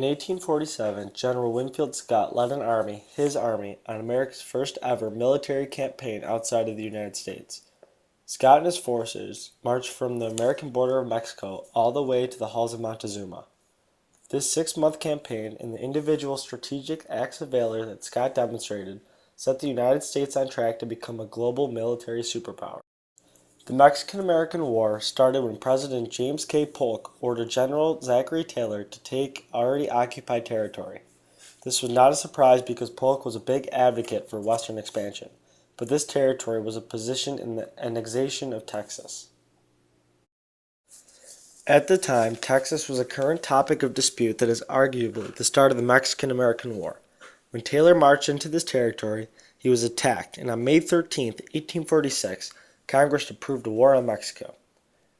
In 1847, General Winfield Scott led his army, on America's first ever military campaign outside of the United States. Scott and his forces marched from the American border of Mexico all the way to the halls of Montezuma. This 6-month campaign and the individual strategic acts of valor that Scott demonstrated set the United States on track to become a global military superpower. The Mexican-American War started when President James K. Polk ordered General Zachary Taylor to take already occupied territory. This was not a surprise because Polk was a big advocate for Western expansion, but this territory was a position in the annexation of Texas. At the time, Texas was a current topic of dispute that is arguably the start of the Mexican-American War. When Taylor marched into this territory, he was attacked, and on May 13, 1846, Congress approved a war on Mexico.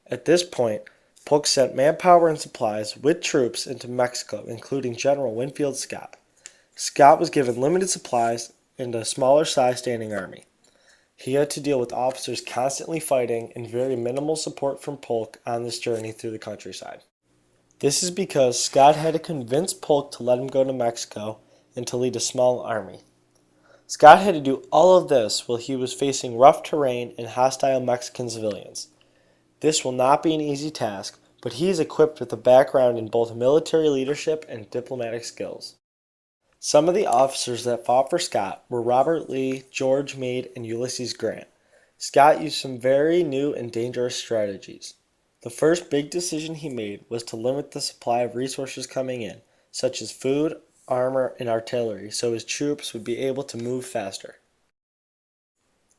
At this point, Polk sent manpower and supplies with troops into Mexico, including General Winfield Scott. Scott was given limited supplies and a smaller-sized standing army. He had to deal with officers constantly fighting and very minimal support from Polk on this journey through the countryside. This is because Scott had to convince Polk to let him go to Mexico and to lead a small army. Scott had to do all of this while he was facing rough terrain and hostile Mexican civilians. This will not be an easy task, but he is equipped with a background in both military leadership and diplomatic skills. Some of the officers that fought for Scott were Robert Lee, George Meade, and Ulysses Grant. Scott used some very new and dangerous strategies. The first big decision he made was to limit the supply of resources coming in, such as food, armor, and artillery, so his troops would be able to move faster.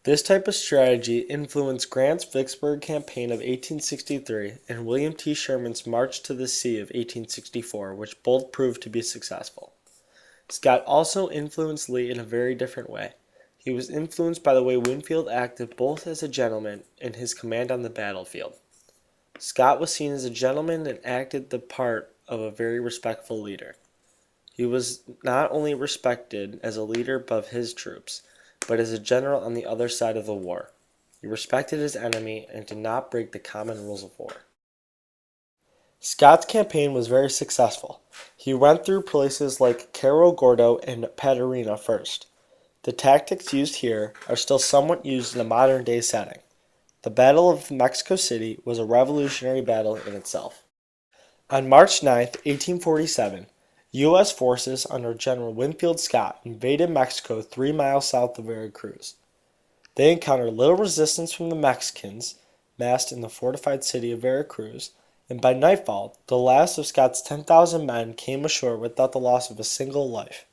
This type of strategy influenced Grant's Vicksburg campaign of 1863 and William T. Sherman's March to the Sea of 1864, which both proved to be successful. Scott also influenced Lee in a very different way. He was influenced by the way Winfield acted both as a gentleman and his command on the battlefield. Scott was seen as a gentleman and acted the part of a very respectful leader. He was not only respected as a leader of his troops, but as a general on the other side of the war. He respected his enemy and did not break the common rules of war. Scott's campaign was very successful. He went through places like Cerro Gordo and Patarina first. The tactics used here are still somewhat used in a modern-day setting. The Battle of Mexico City was a revolutionary battle in itself. On March 9, 1847, U.S. forces under General Winfield Scott invaded Mexico 3 miles south of Veracruz. They encountered little resistance from the Mexicans, massed in the fortified city of Veracruz, and by nightfall, the last of Scott's 10,000 men came ashore without the loss of a single life.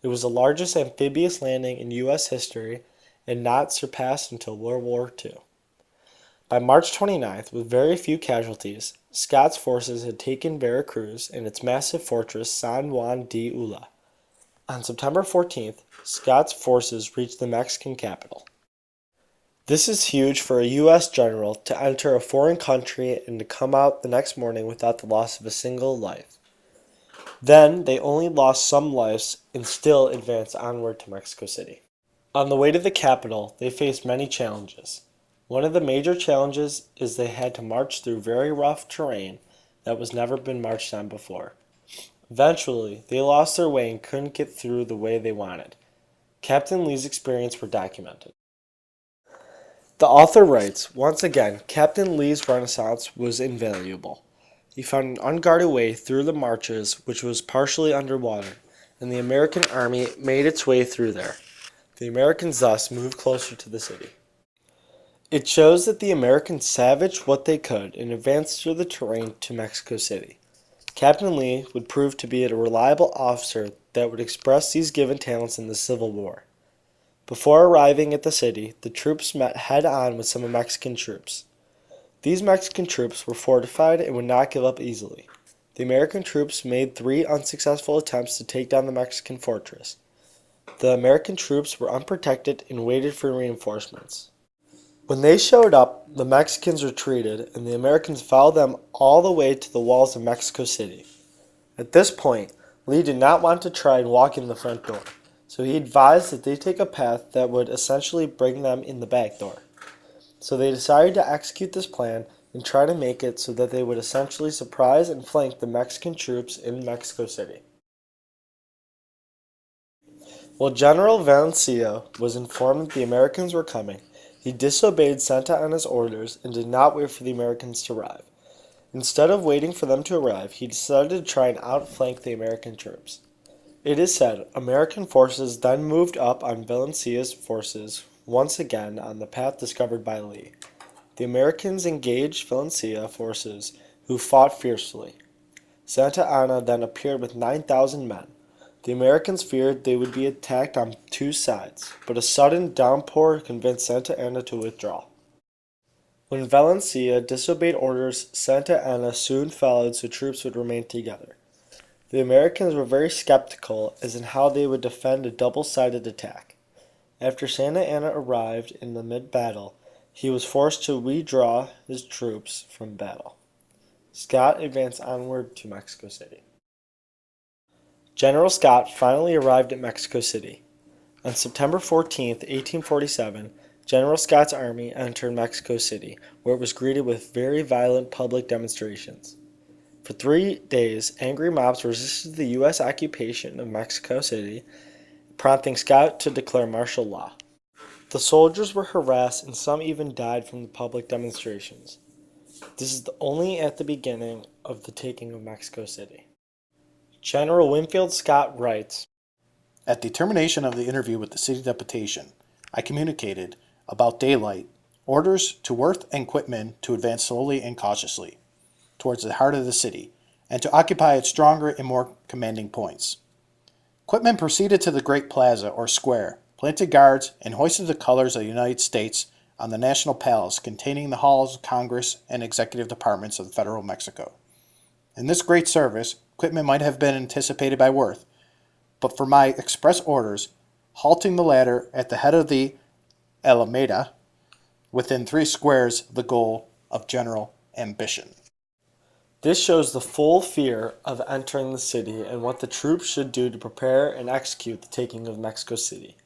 It was the largest amphibious landing in U.S. history and not surpassed until World War II. By March 29th, with very few casualties, Scott's forces had taken Veracruz and its massive fortress San Juan de Ula. On September 14th, Scott's forces reached the Mexican capital. This is huge for a U.S. general to enter a foreign country and to come out the next morning without the loss of a single life. Then they only lost some lives and still advanced onward to Mexico City. On the way to the capital, they faced many challenges. One of the major challenges is they had to march through very rough terrain that was never been marched on before. Eventually, they lost their way and couldn't get through the way they wanted. Captain Lee's experience were documented. The author writes, once again, Captain Lee's renaissance was invaluable. He found an unguarded way through the marches, which was partially underwater, and the American army made its way through there. The Americans thus moved closer to the city. It shows that the Americans savaged what they could and advanced through the terrain to Mexico City. Captain Lee would prove to be a reliable officer that would express these given talents in the Civil War. Before arriving at the city, the troops met head-on with some Mexican troops. These Mexican troops were fortified and would not give up easily. The American troops made 3 unsuccessful attempts to take down the Mexican fortress. The American troops were unprotected and waited for reinforcements. When they showed up, the Mexicans retreated, and the Americans followed them all the way to the walls of Mexico City. At this point, Lee did not want to try and walk in the front door, so he advised that they take a path that would essentially bring them in the back door. So they decided to execute this plan and try to make it so that they would essentially surprise and flank the Mexican troops in Mexico City. While General Valencia was informed that the Americans were coming, he disobeyed Santa Anna's orders and did not wait for the Americans to arrive. Instead of waiting for them to arrive, he decided to try and outflank the American troops. It is said American forces then moved up on Valencia's forces once again on the path discovered by Lee. The Americans engaged Valencia forces, who fought fiercely. Santa Anna then appeared with 9,000 men. The Americans feared they would be attacked on two sides, but a sudden downpour convinced Santa Anna to withdraw. When Valencia disobeyed orders, Santa Anna soon followed so troops would remain together. The Americans were very skeptical as in how they would defend a double-sided attack. After Santa Anna arrived in the mid-battle, he was forced to withdraw his troops from battle. Scott advanced onward to Mexico City. General Scott finally arrived at Mexico City. On September 14, 1847, General Scott's army entered Mexico City, where it was greeted with very violent public demonstrations. For 3 days, angry mobs resisted the U.S. occupation of Mexico City, prompting Scott to declare martial law. The soldiers were harassed and some even died from the public demonstrations. This is only at the beginning of the taking of Mexico City. General Winfield Scott writes, "At the termination of the interview with the city deputation, I communicated, about daylight, orders to Worth and Quitman to advance slowly and cautiously towards the heart of the city, and to occupy its stronger and more commanding points. Quitman proceeded to the great plaza or square, planted guards, and hoisted the colors of the United States on the National Palace containing the halls of Congress and executive departments of Federal Mexico. In this great service, Quitman might have been anticipated by Worth, but for my express orders, halting the latter at the head of the Alameda, within 3 squares of the goal of general ambition." This shows the full fear of entering the city and what the troops should do to prepare and execute the taking of Mexico City.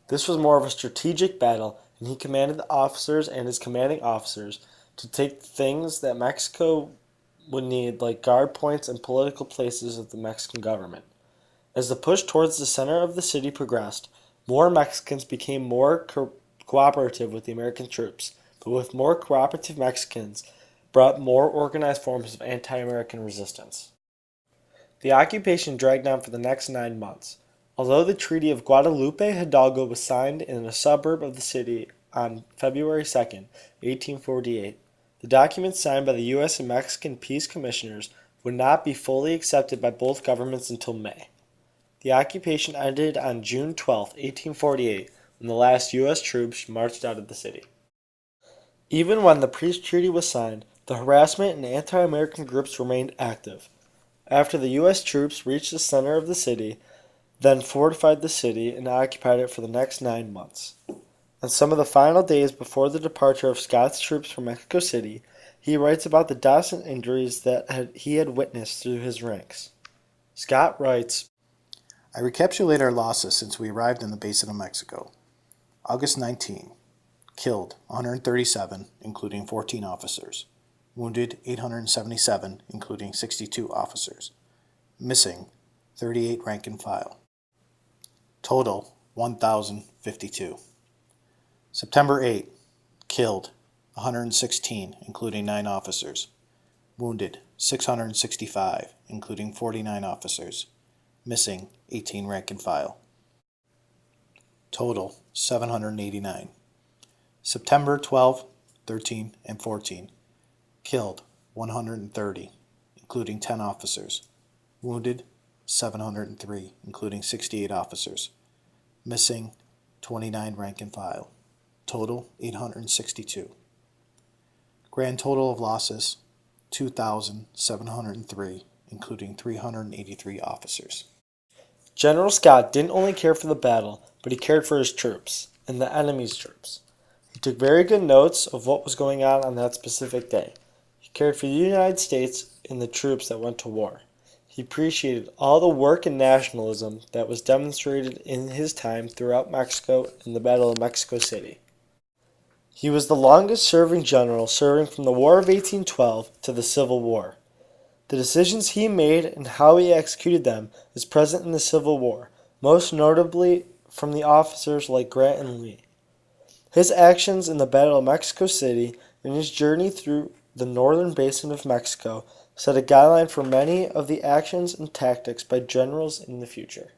This was more of a strategic battle, and he commanded the officers and his commanding officers to take things that Mexico would need, like guard points and political places of the Mexican government. As the push towards the center of the city progressed, more Mexicans became more cooperative with the American troops, but with more cooperative Mexicans brought more organized forms of anti-American resistance. The occupation dragged on for the next 9 months. Although the Treaty of Guadalupe Hidalgo was signed in a suburb of the city on February 2, 1848, the document signed by the U.S. and Mexican peace commissioners would not be fully accepted by both governments until May. The occupation ended on June 12, 1848, when the last U.S. troops marched out of the city. Even when the peace treaty was signed, the harassment and anti-American groups remained active. After the U.S. troops reached the center of the city, then fortified the city and occupied it for the next 9 months. On some of the final days before the departure of Scott's troops from Mexico City, he writes about the deaths and injuries that he had witnessed through his ranks. Scott writes, "I recapitulate our losses since we arrived in the basin of Mexico. August 19. Killed 137, including 14 officers. Wounded 877, including 62 officers. Missing 38 rank and file. Total 1,052. September 8. Killed 116, including 9 officers. Wounded 665, including 49 officers. Missing 18 rank and file. Total 789. September 12, 13, and 14. Killed 130, including 10 officers. Wounded 703, including 68 officers. Missing 29 rank and file. Total 862. Grand total of losses 2,703, including 383 officers. General Scott didn't only care for the battle, but he cared for his troops, and the enemy's troops. He took very good notes of what was going on that specific day. He cared for the United States and the troops that went to war. He appreciated all the work and nationalism that was demonstrated in his time throughout Mexico in the Battle of Mexico City. He was the longest-serving general, serving from the War of 1812 to the Civil War. The decisions he made and how he executed them is present in the Civil War, most notably from the officers like Grant and Lee. His actions in the Battle of Mexico City and his journey through the northern basin of Mexico set a guideline for many of the actions and tactics by generals in the future.